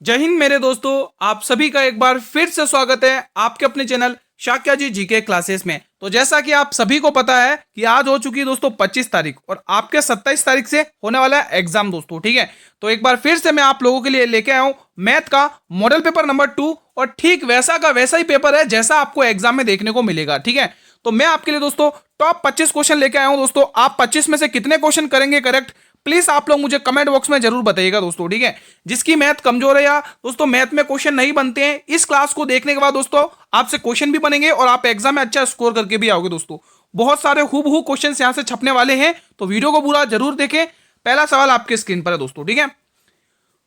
जय हिंद मेरे दोस्तों। आप सभी का एक बार फिर से स्वागत है आपके अपने चैनल शाक्या जी जीके क्लासेस में। तो जैसा कि आप सभी को पता है कि आज हो चुकी है दोस्तों 25 तारीख और आपके 27 तारीख से होने वाला है एग्जाम दोस्तों। ठीक है, तो एक बार फिर से मैं आप लोगों के लिए लेके आया हूं मैथ का मॉडल पेपर नंबर 2 और ठीक वैसा का वैसा ही पेपर है जैसा आपको एग्जाम में देखने को मिलेगा। ठीक है, तो मैं आपके लिए दोस्तों टॉप 25 क्वेश्चन लेके आया हूं दोस्तों। आप 25 में से कितने क्वेश्चन करेंगे करेक्ट, प्लीज आप लोग मुझे कमेंट बॉक्स में जरूर बताइएगा दोस्तों। ठीक है, जिसकी मैथ कमजोर है या दोस्तों मैथ में क्वेश्चन नहीं बनते हैं, इस क्लास को देखने के बाद दोस्तों आपसे क्वेश्चन भी बनेंगे और आप एग्जाम में अच्छा स्कोर करके भी आओगे दोस्तों। बहुत सारे हूबहू क्वेश्चन यहां से छपने वाले हैं, तो वीडियो को पूरा जरूर देखें। पहला सवाल आपके स्क्रीन पर है दोस्तों। ठीक है,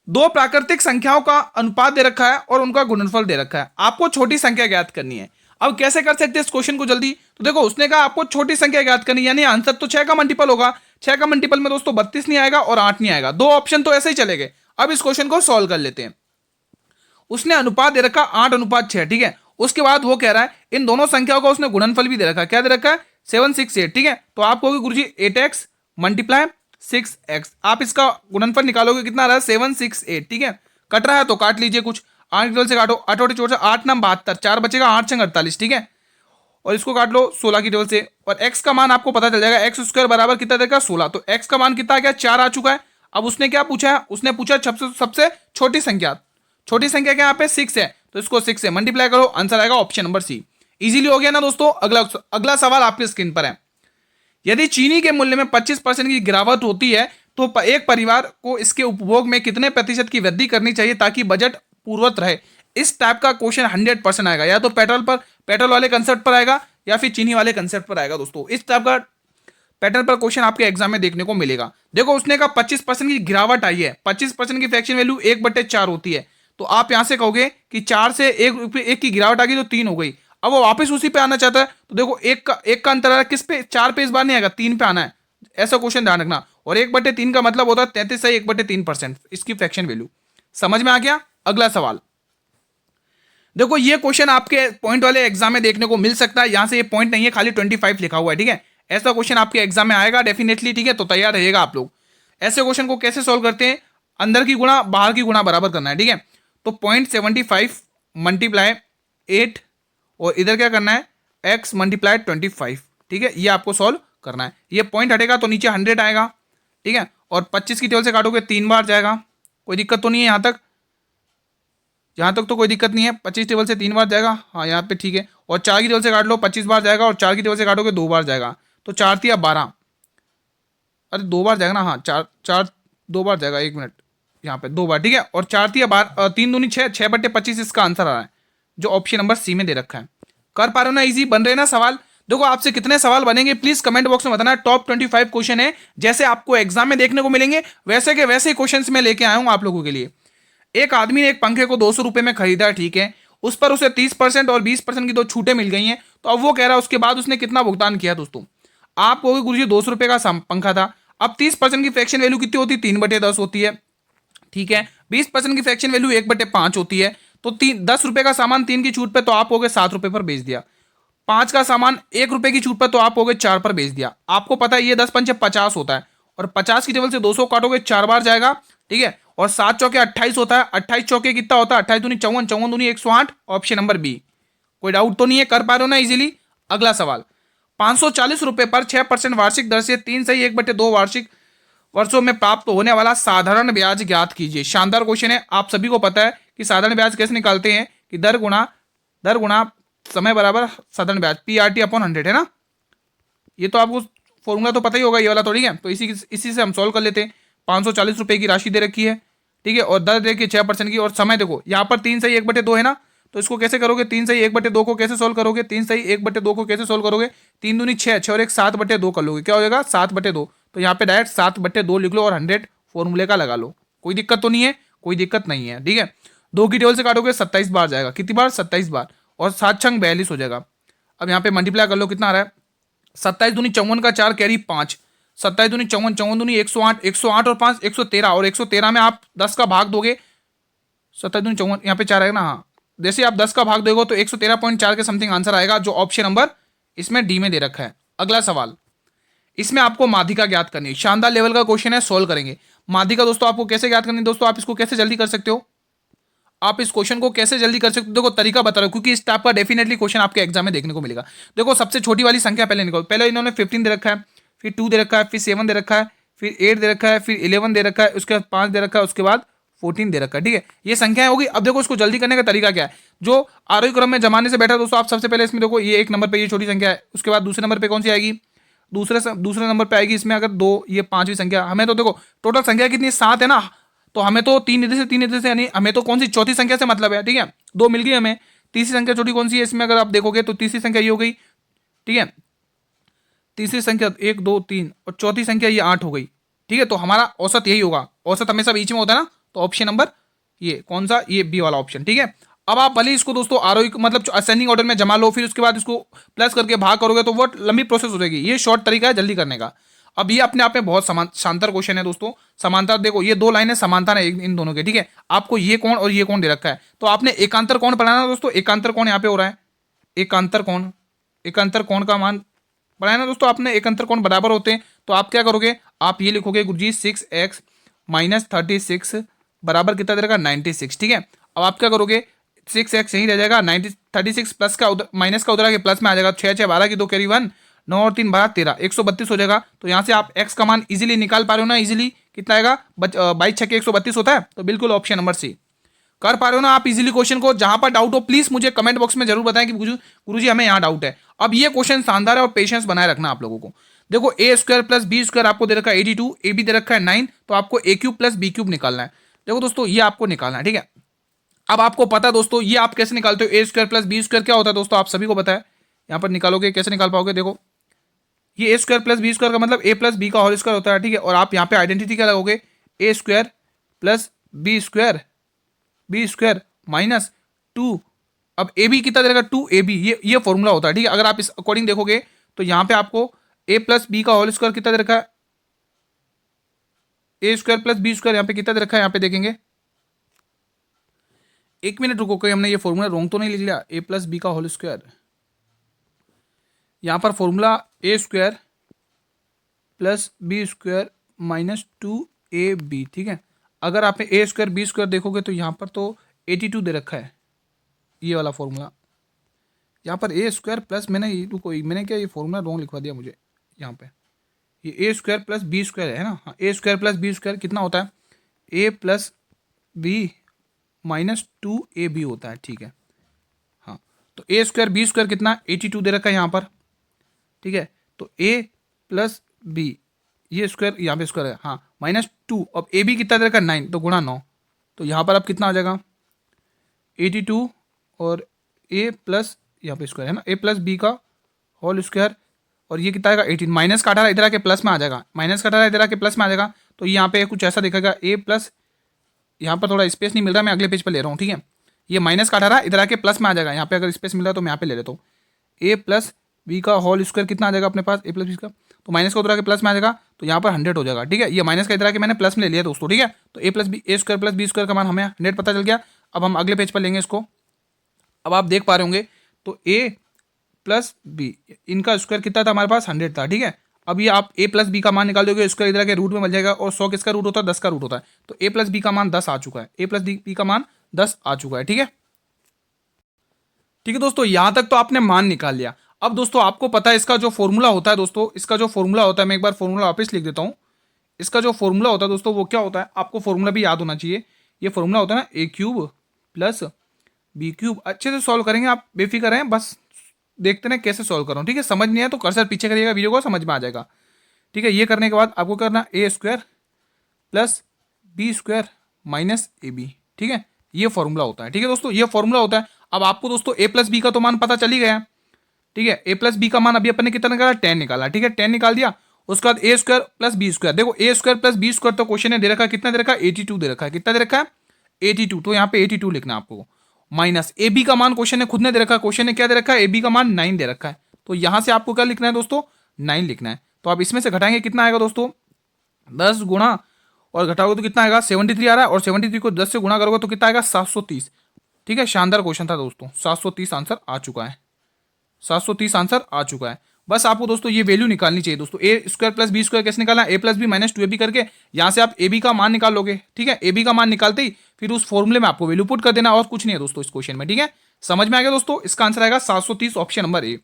दो प्राकृतिक संख्याओं का अनुपात दे रखा है और उनका गुणनफल दे रखा है, आपको छोटी संख्या ज्ञात करनी है। अब कैसे कर सकते हैं इस क्वेश्चन को जल्दी, तो देखो उसने कहा आपको छोटी संख्या ज्ञात करनी, यानी आंसर तो 6 का मल्टीपल होगा। 6 का मल्टीपल में दोस्तों 32 नहीं आएगा और 8 नहीं आएगा, दो ऑप्शन तो ऐसे ही चले गए। अब इस क्वेश्चन को सॉल्व कर लेते हैं। उसने अनुपात दे रखा 8:6। ठीक है, उसके बाद वो कह रहा है इन दोनों संख्याओं का उसने गुणनफल भी दे रखा है। क्या दे रखा है? 768। ठीक है, तो आप कहोगे गुरुजी 8x मल्टीप्लाई 6x, आप इसका गुणनफल निकालोगे कितना आ रहा है? 768। ठीक है, कट रहा है तो काट लीजिए कुछ, 8 की टेबल से काटो, 8 8 से 8 9 72, 4 बचेगा, 8 6 48। ठीक है, और इसको काट लो 16 की टेबल से, और x का मान आपको पता चल जाएगा, एक्स स्क्वायर बराबर कितना देगा? 16। तो x का मान कितना आ गया? 4 आ चुका है। अब उसने क्या पूछा है? उसने पूछा सबसे छोटी संख्या। छोटी संख्या क्या यहाँ पे 6 है, तो इसको 6 से मल्टीप्लाई करो, आंसर आएगा ऑप्शन नंबर सी। इजीली हो गया ना दोस्तों। अगला अगला सवाल आपके स्क्रीन पर है। यदि चीनी के मूल्य में 25% की गिरावट होती है तो एक परिवार को इसके उपभोग में कितने प्रतिशत की वृद्धि करनी चाहिए ताकि बजट पूर्ववत रहे? इस टाइप का क्वेश्चन 100% आएगा, या तो पेट्रोल वाले कंसेप्ट पर आएगा या फिर चीनी वाले कंसेप्ट पर आएगा दोस्तों। इस टाइप का पैटर्न पर क्वेश्चन आपके एग्जाम में देखने को मिलेगा। देखो उसने कहा 25% की गिरावट आई है, 25% की फ्रैक्शन वैल्यू 1/4 होती है, तो आप यहां से कहोगे कि 4 से एक की गिरावट आ गई तो 3 हो गई। अब वो वापस उसी पे आना चाहता है, तो देखो एक का अंतर आ रहा है किस पे? 4 पे इस बार नहीं आएगा, 3 पे आना है। ऐसा क्वेश्चन ध्यान रखना। और 1/3 का मतलब होता है 33.1/3%, इसकी फ्रैक्शन वैल्यू। समझ में आ गया? अगला सवाल देखो, ये क्वेश्चन आपके पॉइंट वाले एग्जाम में देखने को मिल सकता है। यहां से ये पॉइंट नहीं है, खाली 25 लिखा हुआ है। ठीक है, ऐसा क्वेश्चन आपके एग्जाम में आएगा डेफिनेटली। ठीक है, तो तैयार रहिएगा आप लोग। ऐसे क्वेश्चन को कैसे सोल्व करते हैं? अंदर की गुणा बाहर की गुणा बराबर करना है। ठीक है, तो 0.75 मल्टीप्लाई 8 और इधर क्या करना है? x multiply 25। ठीक है, ये आपको सोल्व करना है। ये पॉइंट हटेगा तो नीचे 100 आएगा। ठीक है, और 25 की टेबल से काटोगे 3 बार जाएगा, कोई दिक्कत तो नहीं है यहाँ तक तो कोई दिक्कत नहीं है। 25 टेबल से 3 बार जाएगा, हाँ यहाँ पे ठीक है। और 4 की टेबल से काट लो, 25 बार जाएगा, और 4 की टेबल से काटोगे 2 बार जाएगा, तो 4 3 12। अरे 2 बार जाएगा ना, हाँ 4 4 2 बार जाएगा, 1 मिनट, यहाँ पे 2 बार। ठीक है, और 4 3 12, 3 दूनी 6, 6/25 इसका आंसर आ रहा है, जो ऑप्शन नंबर सी में दे रखा है। कर पा रहे हो ना? इजी बन रहे ना सवाल? देखो आपसे कितने सवाल बनेंगे प्लीज कमेंट बॉक्स में बताना। टॉप 25 क्वेश्चन है, जैसे आपको एग्जाम में देखने को मिलेंगे वैसे के वैसे क्वेश्चन मैं लेके आया हूँ आप लोगों के लिए। एक आदमी ने एक पंखे को 200 रुपए में खरीदा है। ठीक है, उस पर उसे 30% और 20% की दो छूटें मिल गई हैं, तो अब वो कह रहा है उसके बाद उसने कितना भुगतान किया दोस्तों। आप कहोगे गुरुजी 200 रुपए का पंखा था, अब 30% की फ्रैक्शन वैल्यू कितनी होती है? 3/10 होती है। ठीक है, 20% की फ्रैक्शन वैल्यू 1/5 होती है, तो 10 रुपए का सामान 3 की छूट पे तो आप हो गए 7 रुपए पर बेच दिया। 5 का सामान 1 रुपए की छूट पर तो आप हो गए 4 पर बेच दिया। आपको पता है ये 10 पंचे 50 होता है, और 50 की टेबल से 200 काटोगे 4 बार जाएगा। ठीक है, और 7 चौके 28 होता है, 28 चौके कितना होता है? 28 दूनी 54, 54 दूनी 108, ऑप्शन नंबर बी। कोई डाउट तो नहीं है? कर पा रहे हो ना इजीली? अगला सवाल, 540 रुपए पर 6% वार्षिक दर से 3 सही 1/2 वार्षिक वर्षों में प्राप्त होने वाला साधारण ब्याज ज्ञात कीजिए। शानदार क्वेश्चन है, आप सभी को पता है कि साधारण ब्याज कैसे निकालते हैं, कि दर गुणा समय बराबर साधारण ब्याज, PRT/100 है ना। ये तो आपको फॉर्मूला तो पता ही होगा ये वाला तो। ठीक है, तो इसी से हम सॉल्व कर लेते हैं। 540 रुपए की राशि दे रखी है। ठीक है, और दर देखिए 6% की, और समय देखो यहाँ पर 3 सही 1/2 है ना, तो इसको कैसे करोगे? 3 सही 1/2 को कैसे सोल्व करोगे? 3 सही 1/2 को कैसे सोल्व करोगे? 3 दूनी 6, 6 और 1 7/2 कर लोगे, क्या हो जाएगा? 7/2। तो यहाँ पे डायरेक्ट 7/2 लिख लो और 100 फॉर्मूले का लगा लो। कोई दिक्कत तो नहीं है? कोई दिक्कत नहीं है। ठीक है, 2 की टेबल से काटोगे 27 बार जाएगा, कितनी बार? 27 बार, और 7 छंग 42 हो जाएगा। अब यहाँ पे मल्टीप्लाई कर लो, कितना आ रहा है? 27 दूनी 54 का 4 कैरी 5, 27 दूनी 54, 54 दूनी 108, 108 और 5 113, और 113 में आप 10 का भाग दोगे, 27 दूनी 54, यहाँ पे 4 आएगा ना, हाँ जैसे आप 10 का भाग दोगे तो 113.4 के समथिंग आंसर आएगा, जो ऑप्शन नंबर इसमें डी में दे रखा है। अगला सवाल, इसमें आपको माध्यिका ज्ञात करनी है। शानदार लेवल का क्वेश्चन है, सोल्व करेंगे। माध्यिका दोस्तों आपको कैसे ज्ञात करनी है दोस्तों? आप इसको कैसे जल्दी कर सकते हो? आप इस क्वेश्चन को कैसे जल्दी कर सकते हो, देखो तरीका बता रहा हूँ, क्योंकि इस टाइप का डेफिनेटली क्वेश्चन आपके एग्जाम में देखने को मिलेगा। देखो सबसे छोटी वाली संख्या पहले निकालो, पहले इन्होंने 15 दे रखा है, फिर 2 दे रखा है, फिर 7 दे रखा है, फिर 8 दे रखा है, फिर 11 दे रखा है, उसके बाद 5 दे रखा है, उसके बाद 14 दे रखा है। ठीक है, ये संख्या होगी। अब देखो इसको जल्दी करने का तरीका क्या है, जो आरोही क्रम में जमाने से बैठा है दोस्तों, आप सबसे पहले इसमें देखो ये 1 नंबर पे ये छोटी संख्या है, उसके बाद दूसरे नंबर पे कौन सी आएगी, दूसरे नंबर पे आएगी इसमें अगर 2, ये 5वीं संख्या। हमें तो देखो टोटल संख्या कितनी 7 है ना, तो हमें तो 3 इधर से यानी हमें तो कौन सी चौथी संख्या से मतलब है। ठीक है, 2 मिल गई हमें। तीसरी संख्या छोटी कौन सी है इसमें, अगर आप देखोगे तो तीसरी संख्या ये हो गई। ठीक है, तीसरी संख्या 1 2 3 और चौथी संख्या ये 8 हो गई। ठीक है, तो हमारा औसत यही होगा, औसत हमेशा बीच में होता है ना, तो ऑप्शन नंबर ये कौन सा, ये बी वाला ऑप्शन। ठीक है, अब आप भले इसको दोस्तों आरोही मतलब असेंडिंग ऑर्डर में जमा लो, फिर उसके बाद इसको प्लस करके भाग करोगे तो वो लंबी प्रोसेस हो जाएगी। ये शॉर्ट तरीका है जल्दी करने का। अब ये अपने आप में बहुत शानदार क्वेश्चन है दोस्तों। समांतर देखो, ये 2 लाइनें समांतर है इन दोनों के। ठीक है, आपको ये कोण और ये कोण दे रखा है, तो आपने एकांतर कोण बनाना दोस्तों। एकांतर कोण यहाँ पे हो रहा है, एकांतर कोण का मान बनाया ना दोस्तों आपने, एकांतर कोण बराबर होते हैं। तो आप क्या करोगे, आप ये लिखोगे गुरुजी 6x - 36 बराबर कितना दे रखा, 96। ठीक है, अब आप क्या करोगे, 6x यहीं रह जाएगा, 36 प्लस का माइनस का उधर आके प्लस में आ जाएगा, 6 6 12 की 2 कैरी 1, 9 और 3 12 13, 132 हो जाएगा। तो यहाँ से आप x का मान इजीली निकाल पा रहे हो ना, इजीली कितना आएगा, 22 छक्के 132 होता है। तो बिल्कुल ऑप्शन नंबर सी कर पा रहे हो ना आप इजीली क्वेश्चन को। जहां पर डाउट हो प्लीज मुझे कमेंट बॉक्स में जरूर बताएं कि गुरुजी हमें यहाँ डाउट है। अब ये क्वेश्चन शानदार है और पेशेंस बनाए रखना आप लोगों को। देखो a² + b² आपको दे रखा है 82, ab दे रखा है 9, तो आपको a³ + b³ निकालना है। देखो दोस्तों ये आपको निकालना है। ठीक है, अब आपको पता है दोस्तों ये आप कैसे निकालते हो, a² + b² क्या होता है दोस्तों, आप सभी को पता है। यहाँ पर निकालोगे, कैसे निकाल पाओगे, देखो ये a² + b² का मतलब a + b का होल स्क्वायर होता है। ठीक है, और आप यहाँ पे आइडेंटिटी क्या लगाओगे, a² + b² माइनस 2, अब ए बी कितना देगा 2ab, ये फॉर्मूला होता है। ठीक है, अगर आप इस अकॉर्डिंग देखोगे तो यहाँ पे आपको a + b का होल स्क्वायर कितना दे रखा है, a² + b² यहाँ पे कितना दे रखा है, यहाँ पे देखेंगे। 1 मिनट रुको, कोई हमने ये फॉर्मूला रॉन्ग तो नहीं लिख लिया, a + b का होल स्क्वायर, यहाँ पर formula a² + b² minus 2ab। ठीक है, अगर आप a² b² देखोगे तो यहाँ पर तो 82 दे रखा है, ये वाला फॉर्मूला। यहाँ पर a² प्लस मैंने क्या ये फॉर्मूला रॉन्ग लिखवा दिया मुझे, यहाँ पे ये a² + b² है ना, हाँ a² + b² कितना होता है, a + b माइनस 2ab होता है। ठीक है, हाँ तो a² b² कितना 82 दे रखा है यहाँ पर। ठीक है, तो a + b ये स्क्वायर यहाँ पे स्क्वायर है, हाँ -2, अब ए बी कितना दे रखा है 9, तो गुणा 9, तो यहाँ पर अब कितना आ जाएगा 82 और a प्लस यहाँ पे स्क्वायर है ना, a + b का होल स्क्वायर, और ये कितना आएगा 18, माइनस का 18 इधर आके प्लस में आ जाएगा, माइनस का 18 इधर आके प्लस में आ जाएगा। तो यहाँ पे कुछ ऐसा दिखेगा a प्लस, यहाँ पर थोड़ा स्पेस नहीं मिल रहा, मैं अगले पेज पर ले रहा हूँ। ठीक है, ये माइनस का 18 इधर आके प्लस में आ जाएगा, यहाँ पे अगर स्पेस मिल रहा है तो मैं यहाँ पे ले लेता हूँ। a + b का होल स्क्वायर कितना आ जाएगा अपने पास, a + b का, तो माइनस का उधर आके प्लस में आ जाएगा, तो यहाँ पर 100 हो जाएगा। ठीक है, ये माइनस का इधर आके मैंने प्लस में ले लिया दोस्तों। ठीक है, तो a + b² का मान हमें 100 पता चल गया। अब हम अगले पेज पर लेंगे इसको। अब आप देख पा रहे होंगे तो a + b इनका स्क्वायर कितना था हमारे पास 100 था। ठीक है, अब ये आप a + b का मान निकाल दोगे, स्क्वायर इधर के रूट में मिल जाएगा, और 100 किसका रूट होता है 10 का रूट होता है, तो a + b का मान 10 आ चुका है, a + b का मान 10 आ चुका है। ठीक है, ठीक है दोस्तों, यहां तक तो आपने मान निकाल लिया। अब दोस्तों आपको पता है इसका जो फॉर्मूला होता है दोस्तों, इसका जो फॉर्मूला होता है, मैं एक बार फॉर्मूला वापस लिख देता हूं। इसका जो फॉर्मूला होता है दोस्तों वो क्या होता है, आपको फॉर्मूला भी याद होना चाहिए। ये फॉर्मूला होता है ना a³ + b³, अच्छे से सॉल्व करेंगे, आप बेफिक्र हैं, बस देखते हैं कैसे सॉल्व कर रहा हूँ। ठीक है, समझ नहीं आया तो कर्सर पीछे करिएगा वीडियो को, समझ में आ जाएगा। ठीक है, ये करने के बाद आपको करना a² + b² माइनस ab। ठीक है, ये फॉर्मूला होता है। ठीक है दोस्तों, ये फॉर्मूला होता है। अब आपको दोस्तों a + b का तो मान पता चल ही गया। ठीक है, a + b का मान अभी अपन ने कितना निकाला 10 निकाला। ठीक है, 10 निकाल दिया, उसके बाद a² + b², देखो a² + b² तो क्वेश्चन ने दे रखा है, कितना दे रखा है 82 दे रखा है, कितना दे रखा है 82, तो यहाँ पे 82 लिखना है आपको, माइनस ए बी का मान क्वेश्चन ने खुद ने दे रखा है, क्वेश्चन ने क्या दे रखा है ए बी का मान 9 दे रखा है, तो यहां से आपको क्या लिखना है दोस्तों 9 लिखना है। तो आप इसमें से घटाएंगे कितना आएगा दोस्तों 10 गुणा और घटाओगे तो कितना आएगा 73 आ रहा है, और 73 को 10 से गुणा करोगे तो कितना आएगा 730। ठीक है, शानदार क्वेश्चन था दोस्तों, 730 आंसर आ चुका है, 730 आंसर आ चुका है। बस आपको दोस्तों ये वैल्यू निकालनी चाहिए दोस्तों। ए स्क्वायर प्लस बी स्क्वायर कैसे निकालना, ए प्लस बी माइनस 2ab करके यहाँ से आप ए बी का मान निकाल लोगे, ठीक है। ए बी का मान निकालते ही फिर उस फॉर्मूले में आपको वैल्यू पुट कर देना, और कुछ नहीं है दोस्तों इस क्वेश्चन में, ठीक है। समझ में आ गया दोस्तों, इसका आंसर आएगा 730 ऑप्शन नंबर ए।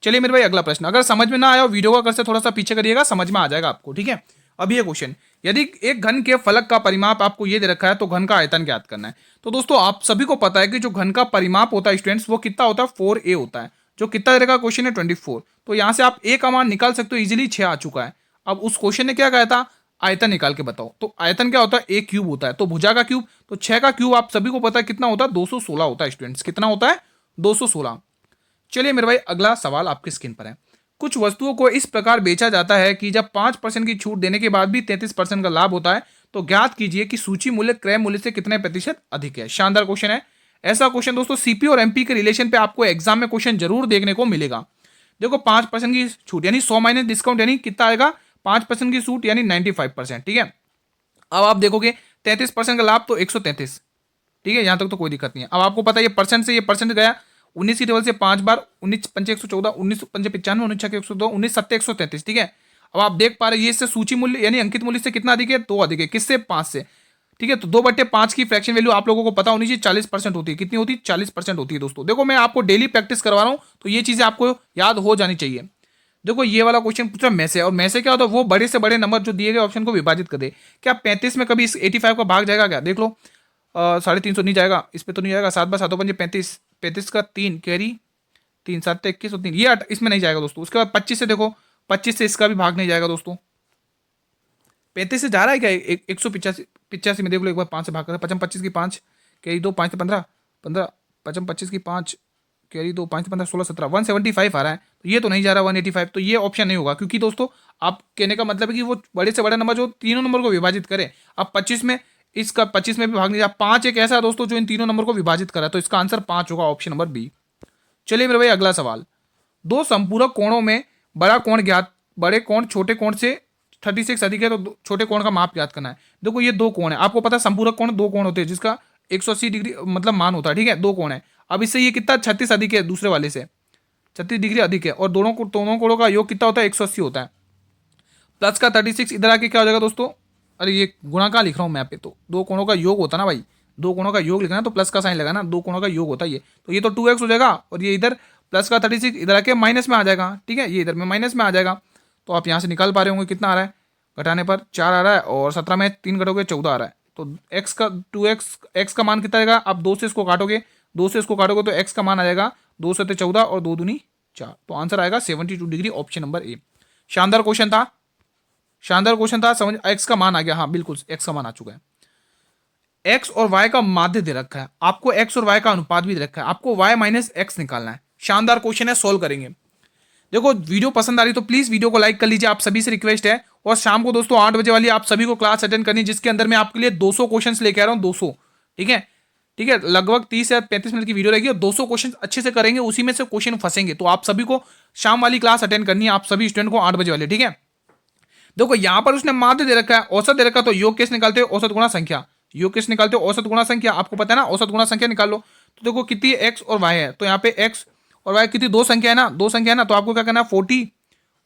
चलिए मेरे भाई अगला प्रश्न, अगर समझ में ना आया वीडियो का कर से थोड़ा सा पीछे करिएगा, समझ में आ जाएगा आपको, ठीक है। अब ये क्वेश्चन, यदि एक घन के फलक का परिमाप आपको ये दे रखा है तो घन का आयतन ज्ञात करना है। तो दोस्तों आप सभी को पता है कि जो घन का परिमाप होता है स्टूडेंट्स वो कितना होता है 4a होता है, जो कितना दे रखा क्वेश्चन है 24। तो यहां से आप a का मान निकाल सकते हो इजीली, 6 आ चुका है। अब उस क्वेश्चन ने क्या कहा था, आयतन निकाल के बताओ। तो आयतन क्या होता है, a क्यूब होता है, तो भुजा का क्यूब, तो 6 का क्यूब आप सभी को पता है कितना होता है 216 होता है स्टूडेंट्स, कितना होता है 216। चलिए मेरे भाई अगला सवाल आपकी स्क्रीन पर है। कुछ वस्तुओं को इस प्रकार बेचा जाता है कि जब 5% की छूट देने के बाद भी 33% का लाभ होता है, तो ज्ञात कीजिए कि सूची मूल्य क्रय मूल्य से कितने प्रतिशत अधिक है। शानदार क्वेश्चन है। ऐसा क्वेश्चन दोस्तों सीपी और एमपी के रिलेशन पे आपको एग्जाम में क्वेश्चन जरूर देखने को मिलेगा। देखो 5% की छूट यानी 100 माइनस डिस्काउंट यानी कितना आएगा, 5% की छूट यानी 95%, ठीक है। अब आप देखोगे 33% का लाभ तो 133, ठीक है, यहां तक तो कोई दिक्कत नहीं है। अब आपको पता है ये परसेंट से ये परसेंट गया 19 की टेबल से 5 बार, 19 पंचे 114, 19 पंचे 95, 19 छक्के 102, 19 सत्ते 133, ठीक है। अब आप देख पा रहे हैं ये इससे सूची मूल्य यानी अंकित मूल्य से कितना अधिक है, 2 अधिक है, किससे 5 से, ठीक है। तो 2/5 की फ्रैक्शन वैल्यू आप लोगों को पता होनी चाहिए 40% होती है, कितनी होती है 40% होती है दोस्तों। देखो मैं आपको डेली प्रैक्टिस करवा रहा हूँ तो ये चीजें आपको याद हो जानी चाहिए। देखो ये वाला क्वेश्चन पूछा में से, और में से क्या होता है वो बड़े से बड़े नंबर जो दिए गए ऑप्शन को विभाजित कर दे। क्या 35 में कभी इस 85 का भाग जाएगा क्या, देख लो 350 नहीं जाएगा, इस पे तो नहीं जाएगा, 7 बार 7 पंजे 35, 35 का 3 कैरी 3 7 21 और 3 ये इसमें नहीं जाएगा दोस्तों। उसके बाद 25 से देखो, 25 से इसका भी भाग नहीं जाएगा दोस्तों। 35 से जा रहा है क्या 185 में, देख लो एक बार 5 से भाग कर, 55 25 की 5 कैरी 2 5 से 15 15 55 25 की 5 कैरी 2 5 से 15 16 17 175 आ रहा है, तो ये तो नहीं जा रहा 185, तो ये ऑप्शन नहीं होगा। क्योंकि दोस्तों आप कहने का मतलब है कि वो बड़े से बड़ा नंबर जो तीनों नंबर को विभाजित करे। अब 25 में इसका 25 में भी भाग नहीं जा, 5 एक ऐसा है दोस्तों जो इन तीनों नंबर को विभाजित करा, तो इसका आंसर 5 होगा, ऑप्शन नंबर बी। चलिए मेरे भाई अगला सवाल, दो संपूरक कोणों में बड़ा कोण ज्ञात, बड़े कोण छोटे कोण से 36 अधिक है, तो छोटे कोण का माप ज्ञात करना है। देखो ये दो कोण है, आपको पता है संपूरक कोण दो कोण होते हैं जिसका 180 डिग्री मतलब मान होता है, ठीक है, दो कोण है। अब इससे ये कितना 36 अधिक है, दूसरे वाले से 36 डिग्री अधिक है, और दोनों कोणों का योग कितना होता है 180 होता है। प्लस का 36 इधर आके क्या हो जाएगा दोस्तों, अरे ये गुणा का लिख रहा हूँ मैं पे, तो दो कोणों का योग होता है ना भाई, दो कोणों का योग लिखना है तो प्लस का साइन लगाना, दो कोणों का योग होता है ये, तो ये तो 2x हो जाएगा, और ये इधर प्लस का 36 इधर आके माइनस में आ जाएगा, ठीक है, ये इधर में माइनस में आ जाएगा। तो आप यहाँ से निकाल पा रहे होंगे कितना आ रहा है, घटाने पर 4 आ रहा है, और 17 में 3 घटोगे 14 आ रहा है। तो x का 2x का मान कितना आएगा, आप 2 से इसको काटोगे, 2 से इसको काटोगे तो x का मान आ जाएगा 2 से 14 और 2 दूनी 4, तो आंसर आएगा 72 डिग्री, ऑप्शन नंबर ए। शानदार क्वेश्चन था, शानदार क्वेश्चन था, समझ x का मान आ गया, हाँ बिल्कुल x का मान आ चुका है। x और y का माध्य दे रखा है आपको, x और y का अनुपात भी दे रखा है आपको, y माइनस एक्स निकालना है। शानदार क्वेश्चन है, सोल्व करेंगे। देखो वीडियो पसंद आ रही तो प्लीज वीडियो को लाइक कर लीजिए, आप सभी से रिक्वेस्ट है। और शाम को दोस्तों 8 बजे वाली आप सभी को क्लास अटेंड करनी है, जिसके अंदर मैं आपके लिए 200 क्वेश्चंस लेके आ रहा हूँ, 200, ठीक है, ठीक है, लगभग 30 या 35 मिनट की वीडियो रहेगी, और 200 क्वेश्चन अच्छे से करेंगे, उसी में से क्वेश्चन फंसेंगे। तो आप सभी को शाम वाली क्लास अटेंड करनी है, आप सभी स्टूडेंट को 8 बजे वाली, ठीक है। देखो यहां पर उसने माध्य दे रखा है, औसत दे रखा है, तो योग कैसे निकालते हो, औसत गुणा संख्या, योग कैसे निकालते हो, औसत गुणा संख्या, आपको पता है ना, औसत गुणा संख्या निकाल लो। तो देखो कितनी एक्स और वाई है, तो यहाँ पे एक्स और वाई कितनी, दो संख्या है ना, दो संख्या है ना, तो आपको क्या करना है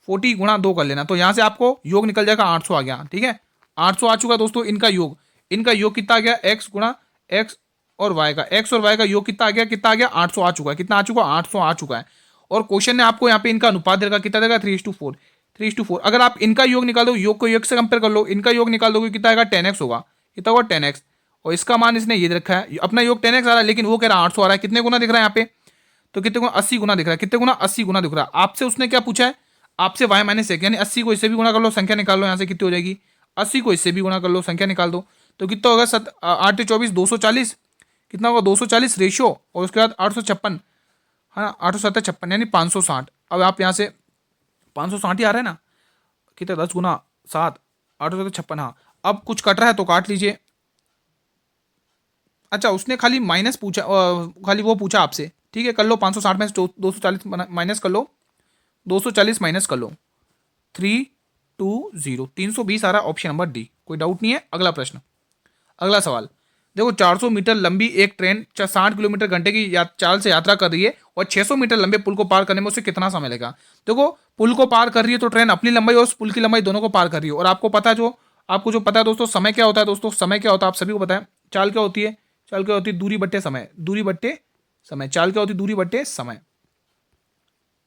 40 गुणा 2 कर लेना, तो यहाँ से आपको योग निकल जाएगा 800 आ गया, ठीक है, 800 आ चुका दोस्तों। इनका योग कितना आ गया, एक्स गुणा एक्स और वाई का, एक्स और वाई का योग कितना आ गया, 800 आ चुका है, कितना आ चुका, 800 आ चुका है। और क्वेश्चन ने आपको यहाँ पे इनका अनुपात देगा, कितना देगा 3:4, 3:4। अगर आप इनका योग निकाल दो, योग को योग से कंपेयर कर लो, इनका योग निकाल दोगे कितना आएगा 10x होगा, कितना होगा 10x, और इसका मान इसने ये रखा है, अपना योग 10x आ रहा है, लेकिन वो कह रहा है 800 आ रहा है, कितने गुना दिख रहा है यहाँ पे, तो कितने गुना 80 गुना दिख रहा है, कितने गुना 80 गुना दिख रहा है। आपसे उसने क्या पूछा है, आपसे y माइनस एक, यानी 80 को इससे भी गुणा कर लो, संख्या निकाल लो, यहाँ से कितनी हो जाएगी, 80 को इससे भी गुणा कर लो, संख्या निकाल दो, तो कितना होगा 8 24 240, कितना होगा 240 रेशियो, और उसके बाद 856, हाँ 856 यानी 560। अब आप यहाँ से 560 ही आ रहा है ना, कितना 10 गुना 7 856, हाँ। अब कुछ कट रहा है तो काट लीजिए। अच्छा उसने खाली माइनस पूछा, खाली वो पूछा आपसे, ठीक है, कर लो 560 में 240 माइनस कर लो, 240 माइनस कर लो, 320 320 आ रहा है, ऑप्शन नंबर डी, कोई डाउट नहीं है। अगला प्रश्न, अगला सवाल, देखो 400 मीटर लंबी एक ट्रेन 60 किलोमीटर घंटे की चाल से यात्रा कर रही है और 600 मीटर लंबे पुल को पार करने में उसे कितना समय लगेगा। देखो पुल को पार कर रही है तो ट्रेन अपनी लंबाई और उस पुल की लंबाई दोनों को पार कर रही है। और आपको पता है आपको जो पता है दोस्तों, समय क्या होता है दोस्तों, समय क्या होता है आप सभी को पता है। चाल क्या होती है, चाल क्या होती है, दूरी बट्टे समय, दूरी बट्टे समय। चाल क्या होती है, दूरी बट्टे समय,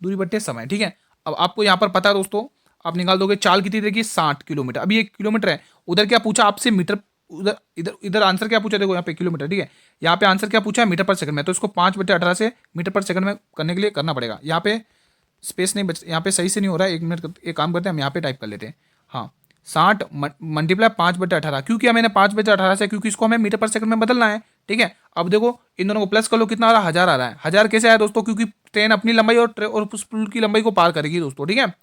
दूरी बट्टे समय। ठीक है, अब आपको यहाँ पर पता है दोस्तों, आप निकाल दोगे चाल कितनी देखिए 60 किलोमीटर। अभी 1 किलोमीटर है, उधर क्या पूछा आपसे मीटर, उधर इधर इधर आंसर क्या पूछा, देखो यहाँ पे किलोमीटर। ठीक है, यहाँ पे आंसर क्या पूछा है, मीटर पर सेकंड में। तो इसको 5/18 से मीटर पर सेकंड में करने के लिए करना पड़ेगा। यहाँ पे स्पेस नहीं बच, यहाँ पे सही से नहीं हो रहा है, 1 मिनट एक काम करते हैं, हम यहाँ पे टाइप कर लेते हैं। हाँ, 60 मल्टीप्लाई 5/18। क्यों किया मैंने 5/18 से, क्योंकि इसको हमें मीटर पर सेकंड में बदलना है। ठीक है, अब देखो इन दोनों को प्लस कर लो, कितना आ रहा है, 1000 आ रहा है। 1000 कैसे आया दोस्तों, क्योंकि ट्रेन अपनी लंबाई और उस पुल की लंबाई को पार करेगी दोस्तों। ठीक है,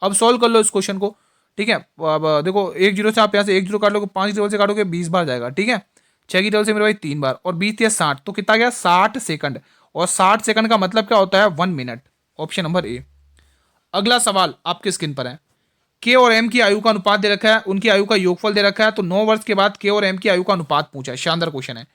अब सॉल्व कर लो इस क्वेश्चन को। ठीक है, अब देखो 1 जीरो से आप यहाँ से 1 जीरो काट लोगे, 5 टेबल से काटोगे 20 बार जाएगा। ठीक है, 6 की टेबल से मेरे भाई 3 बार, और 20 या 60 तो कितना गया 60 सेकंड। और 60 सेकंड का मतलब क्या होता है, 1 मिनट। Option number A. अगला सवाल आपके स्क्रीन पर है, के और एम की आयु का अनुपात दे रखा है, उनकी आयु का योगफल दे रखा है। तो 9 वर्ष के बाद के और एम की आयु का अनुपात पूछा है। शानदार क्वेश्चन है।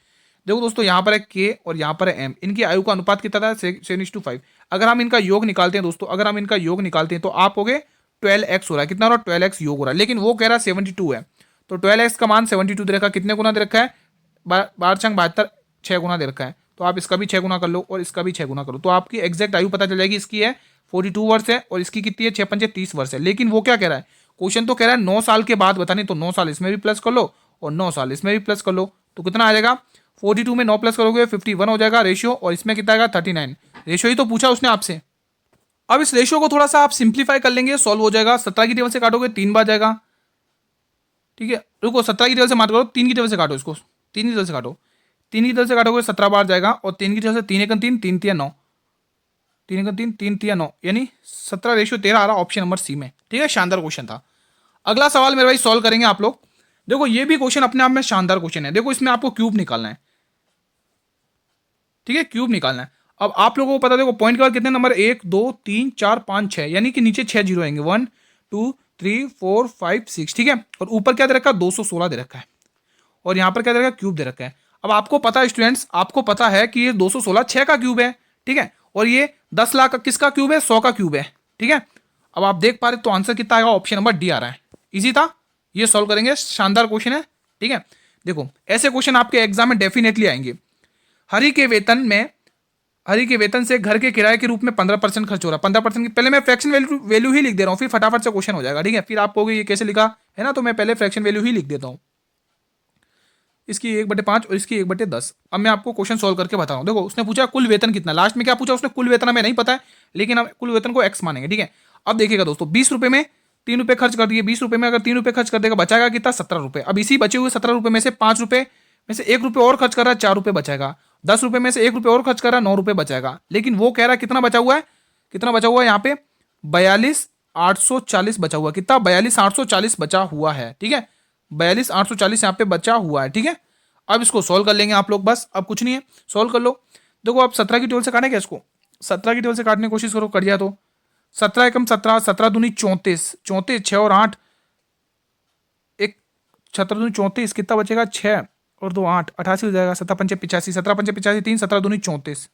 देखो दोस्तों, यहाँ पर है के और यहाँ पर है एम, इनकी आयु का अनुपात कितना था, 7:5। अगर हम इनका योग निकालते हैं दोस्तों, अगर हम इनका योग निकालते हैं तो आप हो गए 12x हो रहा है। कितना हो रहा है, 12x योग हो रहा है। लेकिन वो कह रहा है 72 है, तो 12x का मान 72 दे रखा है। कितने गुना दे रखा है, 12×72, 6 गुना दे रखा है। तो आप इसका भी 6 गुना कर लो और इसका भी 6 गुना करो, तो आपकी एग्जैक्ट आयु पता चल जाएगी। इसकी है 42 वर्ष है और इसकी कितनी है, 6×5 30 वर्ष है। लेकिन वो क्या कह रहा है, क्वेश्चन तो कह रहा है 9 साल के बाद बतानी, तो 9 साल इसमें भी प्लस कर लो और 9 साल इसमें भी प्लस कर लो। तो कितना आ जाएगा, 42 में 9 प्लस करोगे 51 हो जाएगा रेशियो, और इसमें कितना आएगा 39। रेशियो ही तो पूछा उसने आपसे। अब इस रेशियो को थोड़ा सा आप सिंप्लीफाई कर लेंगे, सॉल्व हो जाएगा। 17 की टेबल से काटोगे 3 बार जाएगा। ठीक है, रुको 17 की टेबल से मार करो, 3 की टेबल से काटो इसको, 3 की टेबल से काटो, 3 की टेबल से काटोगे 17 बार जाएगा। और 3 की टेबल से 3 एकम 3, 3 तिया 9, 3 एकम 3, 3 तिया 9, यानी 17 रेशियो 13 आ रहा ऑप्शन नंबर सी में। ठीक है, शानदार क्वेश्चन था। अगला सवाल मेरे भाई सॉल्व करेंगे आप लोग। देखो ये भी क्वेश्चन अपने आप में शानदार क्वेश्चन है। देखो इसमें आपको क्यूब निकालना है। ठीक है, क्यूब निकालना है। अब आप लोगों को पता, देखो पॉइंट के बाद कितने नंबर, 1 2 3 4 5 6, यानी कि नीचे 6 जीरो आएंगे, 1 2 3 4 5 6। ठीक है, और ऊपर क्या दे रखा है, 216 दे रखा है, और यहाँ पर क्या दे रखा है, क्यूब दे रखा है। अब आपको पता है स्टूडेंट्स, आपको पता है कि ये 216 6 का क्यूब है। ठीक है, और ये 10 लाख का किसका क्यूब है, 100 का क्यूब है। ठीक है, अब आप देख पा रहे तो आंसर कितना आएगा, ऑप्शन नंबर डी आ रहा है। इजी था, ये सॉल्व करेंगे, शानदार क्वेश्चन है। ठीक है, देखो ऐसे क्वेश्चन आपके एग्जाम में डेफिनेटली आएंगे। हरि के वेतन से घर के किराए के रूप में 15% खर्च हो रहा है। 15% की, पहले मैं फ्रैक्शन वैल्यू ही लिख दे रहा हूँ, फिर फटाफट से क्वेश्चन हो जाएगा। ठीक है, फिर आप कहोगे ये कैसे लिखा है ना, तो मैं पहले फ्रैक्शन वैल्यू ही लिख देता हूँ। इसकी 1/5 और इसकी 1/10। अब मैं आपको क्वेश्चन सोल्व करके बता रहा हूँ। देखो उसने पूछा कुल वेतन कितना, लास्ट में क्या पूछा उसने, कुल वेतन हमें नहीं पता है, लेकिन हम कुल वेतन को एक्स मानेंगे। ठीक है, अब देखिएगा दोस्तों, 20 रुपये में 3 रुपये खर्च कर दिए। 20 रुपये में अगर 3 रुपये खर्च कर देगा, बचाएगा कितना, 17 रुपये। अब इसी बचे हुए 17 रुपये में से 5 रुपये में से 1 रुपये और खर्च कर रहा है, 4 रुपये बचाएगा। 10 रुपये में से 1 रुपये और खर्च कर रहा है, 9 रुपये बचाएगा। लेकिन वो कह रहा है कितना बचा हुआ है, कितना बचा हुआ है यहाँ पे, 42,840 बचा हुआ है। कितना, 42,840 बचा हुआ है। ठीक है, 42,840 यहाँ पे बचा हुआ है। ठीक है, अब इसको सोल्व कर लेंगे आप लोग, बस अब कुछ नहीं है, सोल्व कर लो। देखो आप 17 की टेबल से काटेंगे इसको, 17 की टेबल से काटने की कोशिश करो, कट गया तो 17 एकम 17, 17 दूनी 34, 34 6 और 8, एक 17 दूनी 34, कितना बचेगा, 6 और 2 8, 88 हो जाएगा। 17 पंचे 85, 17 पंचे 85 3, 17 दूनी 34।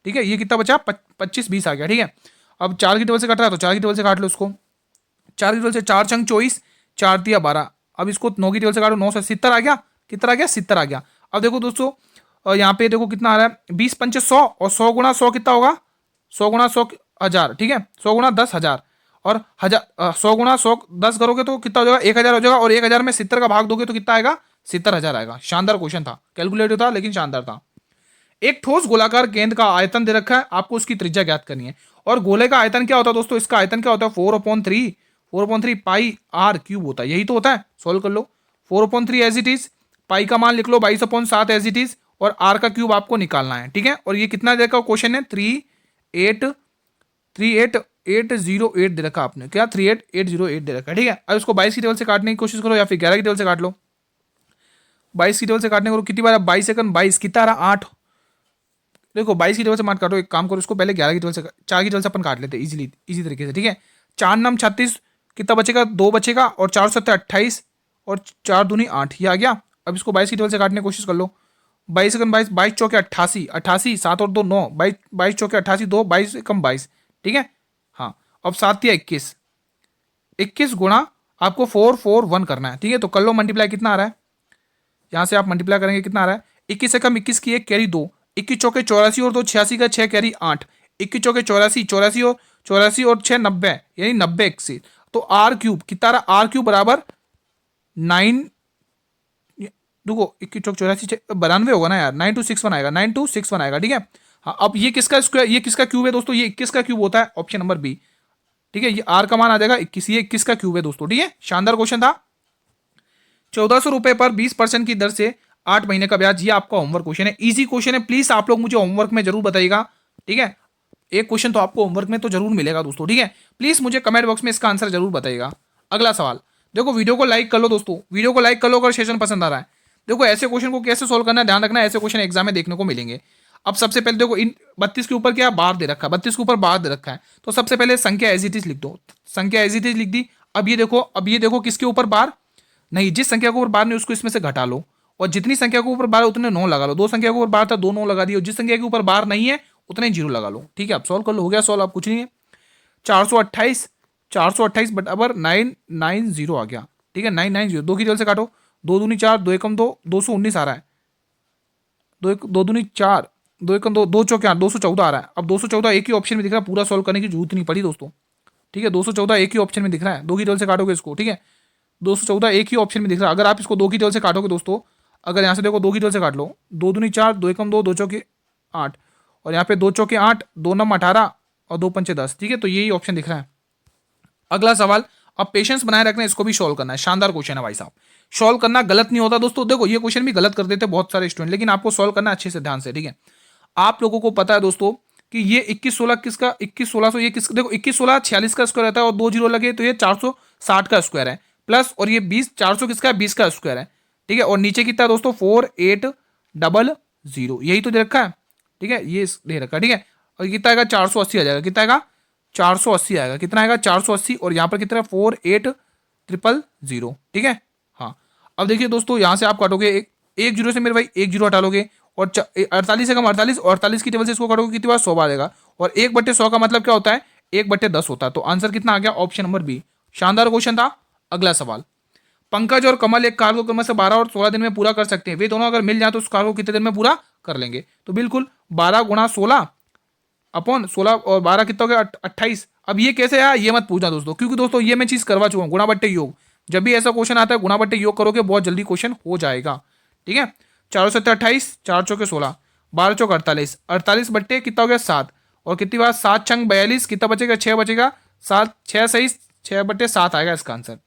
ठीक है, ये कितना बचा, 25 20 आ गया। ठीक है, अब 4 की टेबल से कट रहा है तो 4 की टेबल से काट लो इसको। 4 की टेबल से 4 छंग 24, 4 दिया 12। अब इसको 9 की टेबल से काटो, 9 से 70 आ गया, कितना आ गया, 70 आ गया। अब देखो दोस्तों, यहाँ पे देखो कितना आ रहा है, 20 पंचे 100, और 100 गुणा 100 कितना होगा, 100 गुणा 100 1000। ठीक है, 100 गुणा 10,000, और 100 गुणा 100 10 करोगे तो कितना हो जाएगा, 1000 हो जाएगा। और 1000 में 70 का भाग दोगे तो कितना आएगा, 70,000 आएगा। शानदार क्वेश्चन था, कैलकुलेटिव था लेकिन शानदार था। एक ठोस गोलाकार गेंद का आयतन दे रखा है, आपको उसकी त्रिज्या ज्ञात करनी है। और गोले का आयतन क्या होता है दोस्तों, इसका आयतन क्या होता है, 4/3 पाई आर क्यूब होता है, यही तो होता है। सोल्व कर लो, 4/3 एज इट इज, पाई का मान लिख लो 22/7 एज इट इज, और आर का क्यूब आपको निकालना है। ठीक है, और ये कितना दे रखा क्वेश्चन है, 3808 दे रखा आपने, क्या 38808 दे रखा है। ठीक है, अब इसको 22 की टेबल से काटने की कोशिश करो, या फिर 11 की टेबल से काट लो। 22 की टेबल से काटने को कितनी बार, 22 सेकंड 22, कितना रहा 8। देखो 22 की टेबल से मार काटो, एक काम करो इसको पहले 11 की टेबल से, 4 की टेबल से अपन काट लेते हैं इजी तरीके से। ठीक है, 4 नाम 36, कितना बचेगा, 2 बचेगा, और 4 7 28, और 4 दूनी 8, ये आ गया। अब इसको 22 की टेबल से काटने की कोशिश कर लो, 22 एकम 22, 22 चौके 88, 88 7 और 2 9, 22 22 चौके 88 2, 22 एकम 22, ठीक है। हाँ, अब 7 या 21, 21 गुणा आपको 441 करना है, ठीक है। तो कर लो मल्टीप्लाई, कितना आ रहा है यहाँ से आप मल्टीप्लाई करेंगे, कितना आ रहा है 21 एकम 21 की 1 कैरी 2, 21 चौके 84 और 2 86 का 6 कैरी 8, 21 चौके 84 84 और 84 और 6 90, यानी 90 81। तो आर क्यूब कितना आ रहा, आर क्यूब बराबर 9, देखो 21 चौक 84 92 होगा ना यार, 9261 आएगा, 9261 आएगा, ठीक है। हाँ, अब ये किसका स्क्वायर, ये किसका क्यूब है दोस्तों, ये 21 का क्यूब होता है, ऑप्शन नंबर बी, ठीक है। ये आर का मान आ जाएगा 21, ये 21 का क्यूब है दोस्तों, ठीक है। शानदार क्वेश्चन था। 1400 रुपए पर 20% की दर से 8 महीने का ब्याज, ये आपका होमवर्क क्वेश्चन है, इजी क्वेश्चन है। प्लीज आप लोग मुझे होमवर्क में जरूर बताइएगा, ठीक है। एक क्वेश्चन तो आपको होमवर्क में तो जरूर मिलेगा दोस्तों, ठीक है। प्लीज मुझे कमेंट बॉक्स में इसका आंसर जरूर बताइएगा। अगला सवाल, देखो वीडियो को लाइक कर लो दोस्तों, वीडियो को लाइक कर लो अगर सेशन पसंद आ रहा है। देखो ऐसे क्वेश्चन को कैसे सोल्व करना है, ध्यान रखना, ऐसे क्वेश्चन एग्जाम में देखने को मिलेंगे। अब सबसे पहले देखो, इन 32 के ऊपर क्या बार दे रखा है, 32 के ऊपर बार दे रखा है, तो सबसे पहले संख्या एज इट इज लिख दो, संख्या एज इट इज लिख दी। अब ये देखो किसके ऊपर बार नहीं, जिस संख्या के ऊपर बार नहीं उसको इसमें से घटा लो, और जितनी संख्या के ऊपर बार है उतने 9 लगा लो। दो संख्या के ऊपर बार था, 2 9 लगा दिए, और जिस संख्या के ऊपर बार नहीं है उतने 0 लगा लो, ठीक है। अब सॉल्व कर लो, हो गया सॉल्व, अब कुछ नहीं है। 428 बराबर 990 आ गया, ठीक है। 990, 2 की जगह से काटो, 2 दूनी 4, 2 एकम 2, 219 आ रहा है, 2 दूनी 4, 2 एकम 2, 2 चौके 8, 214 आ रहा है। अब 214 एक ही ऑप्शन में दिख रहा है, पूरा सॉल्व करने की जरूरत नहीं पड़ी दोस्तों, ठीक है। 214 एक ही ऑप्शन में दिख रहा है, 2 की जगह से काटोगे इसको, ठीक है। 214 एक ही ऑप्शन में दिख रहा है, अगर आप इसको 2 की टेबल से काटोगे दोस्तों, अगर यहाँ से देखो 2 की टेबल से काट लो, 2 दूनी 4, 2 एकम 2, 2 चौके 8, और यहाँ पे 2 चौके 8, 2 नम 18 और 2 पंचे 10, ठीक है। तो यही ऑप्शन दिख रहा है। अगला सवाल, अब पेशेंस बनाए रखना, इसको भी सॉल्व करना है। शानदार क्वेश्चन है भाई साहब, सॉल्व करना गलत नहीं होता दोस्तों। देखो ये क्वेश्चन भी गलत कर देते बहुत सारे स्टूडेंट, लेकिन आपको सॉल्व करना अच्छे से ध्यान से, ठीक है। आप लोगों को पता है दोस्तों कि ये 21 16 किसका, 21 1600 ये किसका, देखो 21 16 46 का स्क्वायर रहता है, और 2 जीरो लगे तो ये 460 का स्क्वायर है, प्लस और ये 20 400 किसका है, 20 का स्क्वायर है, ठीक है। और नीचे कितना है दोस्तों, 4800, यही तो दे रखा है, ठीक है, ये दे रखा है, ठीक है। और कितना आएगा, 480 आ जाएगा, कितना आएगा 480 आएगा, कितना आएगा 480, और यहाँ पर कितना 48000, ठीक है। हाँ, अब देखिए दोस्तों, यहाँ से आप काटोगे एक जीरो से मेरे भाई एक जीरो हटा लोगे, और 48 से कम 48, और 48 की टेबल से इसको काटोगे कितनी बार 100 बार आएगा, और 1/100 का मतलब क्या होता है, 1/10 होता है। तो आंसर कितना आ गया, ऑप्शन नंबर बी। शानदार क्वेश्चन था। अगला सवाल, पंकज और कमल एक कार को क्रम से 12 और 16 दिन में पूरा कर सकते हैं, वे दोनों अगर मिल जाए तो उस कार को कितने दिन में पूरा कर लेंगे। तो बिल्कुल 12 गुणा 16 अपॉन 16 और 12 कितना हो गया 28। अब ये कैसे आया ये मत पूछना दोस्तों, क्योंकि दोस्तों ये मैं चीज करवा चुका हूँ, गुणा बट्टे योग। जब भी ऐसा क्वेश्चन आता है गुणा बट्टे योग करोगे बहुत जल्दी क्वेश्चन हो जाएगा, ठीक है। 4 7 28, 4 चौके 16, 12 चौक 48, 48 बट्टे कितना हो गया 7, और कितनी बार 7 छंग 42, कितना बचेगा 6 बचेगा, 7 6 सही 6/7 आएगा इसका आंसर,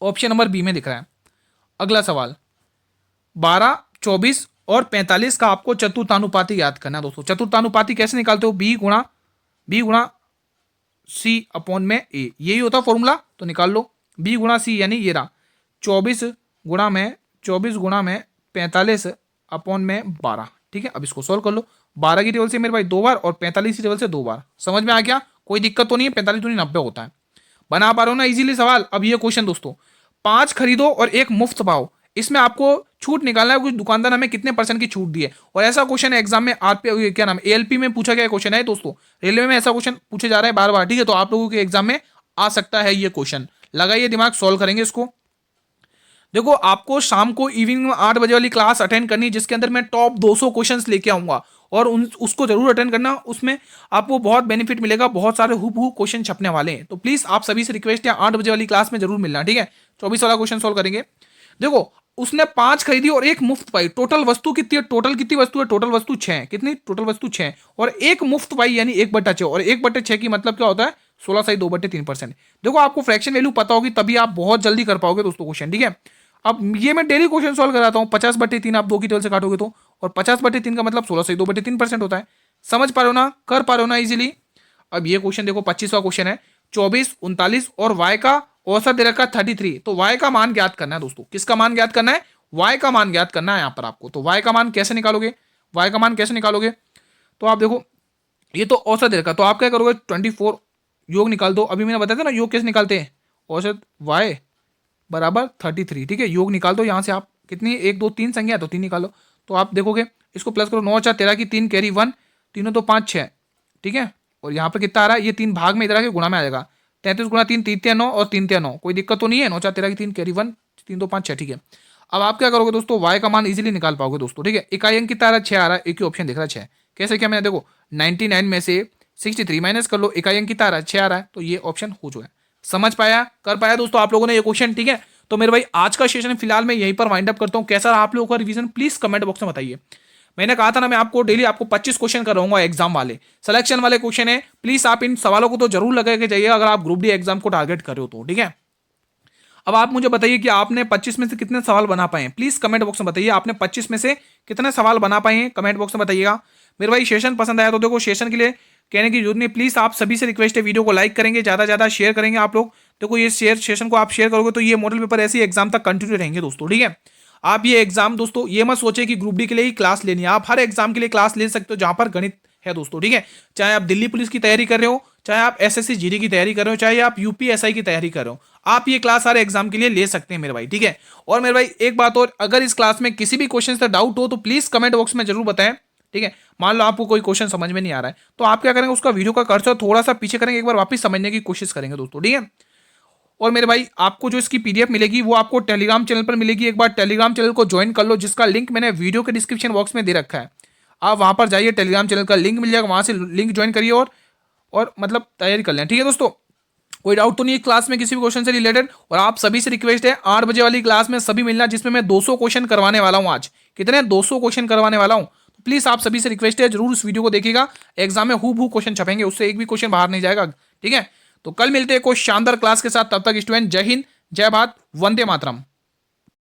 ऑप्शन नंबर बी में दिख रहा है। अगला सवाल, 12 24 और 45 का आपको चतुर्थानुपाती याद करना है दोस्तों। चतुर्थानुपाती कैसे निकालते हो, बी गुणा सी अपॉन में ए, यही होता फॉर्मूला, तो निकाल लो बी गुणा सी, यानी ये रहा 24 गुणा में 45 अपॉन में 12, ठीक है। अब इसको सॉल्व कर लो, 12 की टेबल से मेरे भाई 2 बार और 45 की टेबल से 2 बार, समझ में आ गया, कोई दिक्कत तो नहीं है, 45 तो नहीं 90 होता है। बना पा रहे हो ना इजीली सवाल। अब ये क्वेश्चन दोस्तों, 5 खरीदो और 1 मुफ्त पाओ, इसमें आपको छूट निकालना है, कुछ दुकानदार हमें कितने % की छूट दी है। और ऐसा क्वेश्चन एग्जाम में आरपी क्या नाम एएलपी में पूछा गया क्वेश्चन है दोस्तों, रेलवे में ऐसा क्वेश्चन पूछे जा रहा है बार बार, ठीक है। तो आप लोगों के एग्जाम में आ सकता है ये क्वेश्चन, लगाइए दिमाग, सॉल्व करेंगे इसको। देखो आपको शाम को इवनिंग में 8 बजे वाली क्लास अटेंड करनी है, जिसके अंदर मैं टॉप 200 क्वेश्चंस लेके आऊंगा, और उसको जरूर अटेंड करना, उसमें आपको बहुत बेनिफिट मिलेगा, बहुत सारे हुबहू क्वेश्चन छपने वाले हैं। तो प्लीज आप सभी से रिक्वेस्ट है 8 बजे वाली क्लास में जरूर मिलना, ठीक है। 24 वाला क्वेश्चन सॉल्व करेंगे। देखो उसने 5 खरीदी और 1 मुफ्त पाई, टोटल वस्तु कितनी है, टोटल कितनी वस्तु है, टोटल वस्तु 6, कितनी टोटल वस्तु 6, और 1 मुफ्त पाई यानी 1/6, और 1/6 की मतलब क्या होता है 16 सही 2/3%। देखो आपको फ्रैक्शन वैल्यू पता होगी तभी आप बहुत जल्दी कर पाओगे दोस्तों क्वेश्चन, ठीक है। अब ये मैं डेली क्वेश्चन सॉल्व कराता हूँ, 50/3 आप 2 की टेबल से काटोगे तो, और 50/3 का मतलब 16 सही 2/3% होता है। समझ पा रहे हो ना, कर पा रहे हो ना इजीली। अब ये क्वेश्चन देखो 25वां क्वेश्चन है, 24 39 और y का औसत दे रखा 33, तो y का मान ज्ञात करना है दोस्तों। किसका मान ज्ञात करना है, y का मान ज्ञात करना है यहाँ पर आपको। तो y का मान कैसे निकालोगे, y का मान कैसे निकालोगे, तो आप देखो ये तो औसत दे रखा, तो आप क्या करोगे 24 योग निकाल दो। अभी मैंने बताया था ना योग कैसे निकालते हैं, औसत y बराबर 33, ठीक है। योग निकाल दो यहाँ से आप, कितनी 1 2 3 संख्या है तो 3 निकालो, तो आप देखोगे इसको प्लस करो, 9 4 13 की 3 कैरी 1, तीनों तो 5 6, ठीक है। और यहाँ पर कितना आ रहा है, ये 3 भाग में इधर आके गुणा में आ जाएगा, 33 गुणा 3 3 3 9 और 3 3 9, कोई दिक्कत तो नहीं है। 9 4 13 की 3 कैरी 1, 3 2 5 6, ठीक है। अब आप क्या करोगे दोस्तों, y का मान इजीली निकाल पाओगे दोस्तों, ठीक है। इकाई अंक कितना आ रहा है, 6 आ रहा है, एक ही ऑप्शन दिख रहा है 6। कैसे क्या, मैंने देखो 99 में से 63 माइनस कर लो, इकाई अंक कितना आ रहा है, 6 आ रहा है, तो ये ऑप्शन हो जो है। समझ पाया, कर पाया दोस्तों आप लोगों ने ये क्वेश्चन, ठीक है। तो मेरे भाई आज का सेशन फिलहाल मैं यहीं पर वाइंड अप करता हूँ। कैसा रहा आप लोगों का रिवीजन, प्लीज कमेंट बॉक्स में बताइए। मैंने कहा था ना मैं आपको डेली आपको 25 क्वेश्चन कराऊंगा एग्जाम वाले, सिलेक्शन वाले क्वेश्चन है। प्लीज आप इन सवालों को तो जरूर लगा के जाइए अगर आप ग्रुप डी एग्जाम को टारगेट कर रहे हो तो, ठीक है। अब आप मुझे बताइए कि आपने 25 में से कितने सवाल बना पाए हैं, प्लीज कमेंट बॉक्स में बताइए। आपने 25 में से कितने सवाल बना पाए हैं, कमेंट बॉक्स में बताइएगा। मेरे भाई सेशन पसंद आया तो देखो, सेशन के लिए कहने की जरूरत नहीं, प्लीज आप सभी से रिक्वेस्ट है, वीडियो को लाइक करेंगे, ज्यादा ज्यादा शेयर करेंगे आप लोग। देखो ये शेयर सेशन को आप शेयर करोगे तो ये मॉडल पेपर ऐसे ही एग्जाम तक कंटिन्यू रहेंगे दोस्तों, ठीक है। आप ये एग्जाम दोस्तों ये मत सोचे कि ग्रुप डी के लिए ही क्लास लेनी है, आप हर एग्जाम के लिए क्लास ले सकते हो जहां पर गणित है दोस्तों, ठीक है। चाहे आप दिल्ली पुलिस की तैयारी कर रहे हो, चाहे आप एसएससी जीडी की तैयारी कर रहे हो, चाहे आप यूपीएसआई की तैयारी कर रहे हो, आप ये क्लास हर एग्जाम के लिए ले सकते हैं मेरे भाई, ठीक है। और मेरे भाई एक बात और, अगर इस क्लास में किसी भी क्वेश्चन से डाउट हो तो प्लीज कमेंट बॉक्स में जरूर बताएं, ठीक है। मान लो आपको कोई क्वेश्चन समझ में नहीं आ रहा है तो आप क्या करेंगे, उसका वीडियो का कर्सर थोड़ा सा पीछे करेंगे, एक बार वापस समझने की कोशिश करेंगे दोस्तों, ठीक है। और मेरे भाई आपको जो इसकी पीडीएफ मिलेगी वो आपको टेलीग्राम चैनल पर मिलेगी, एक बार टेलीग्राम चैनल को ज्वाइन कर लो, जिसका लिंक मैंने वीडियो के डिस्क्रिप्शन बॉक्स में दे रखा है। आप वहां पर जाइए, टेलीग्राम चैनल का लिंक मिल जाएगा, वहां से लिंक ज्वाइन करिए और मतलब तैयारी कर लें, ठीक है दोस्तों। कोई डाउट तो नहीं है क्लास में किसी भी क्वेश्चन से रिलेटेड। और आप सभी से रिक्वेस्ट है 8 बजे वाली क्लास में सभी मिलना, जिसमें मैं 200 क्वेश्चन करवाने वाला हूं। आज कितने 200 क्वेश्चन करवाने वाला हूं, तो प्लीज आप सभी से रिक्वेस्ट है जरूर उस वीडियो को देखिएगा। एग्जाम में हूबहू क्वेश्चन छपेंगे, उससे एक भी क्वेश्चन बाहर नहीं जाएगा, ठीक है। तो कल मिलते हैं कोई शानदार क्लास के साथ, तब तक स्टूडेंट जय हिंद, जय भारत, वंदे मातरम।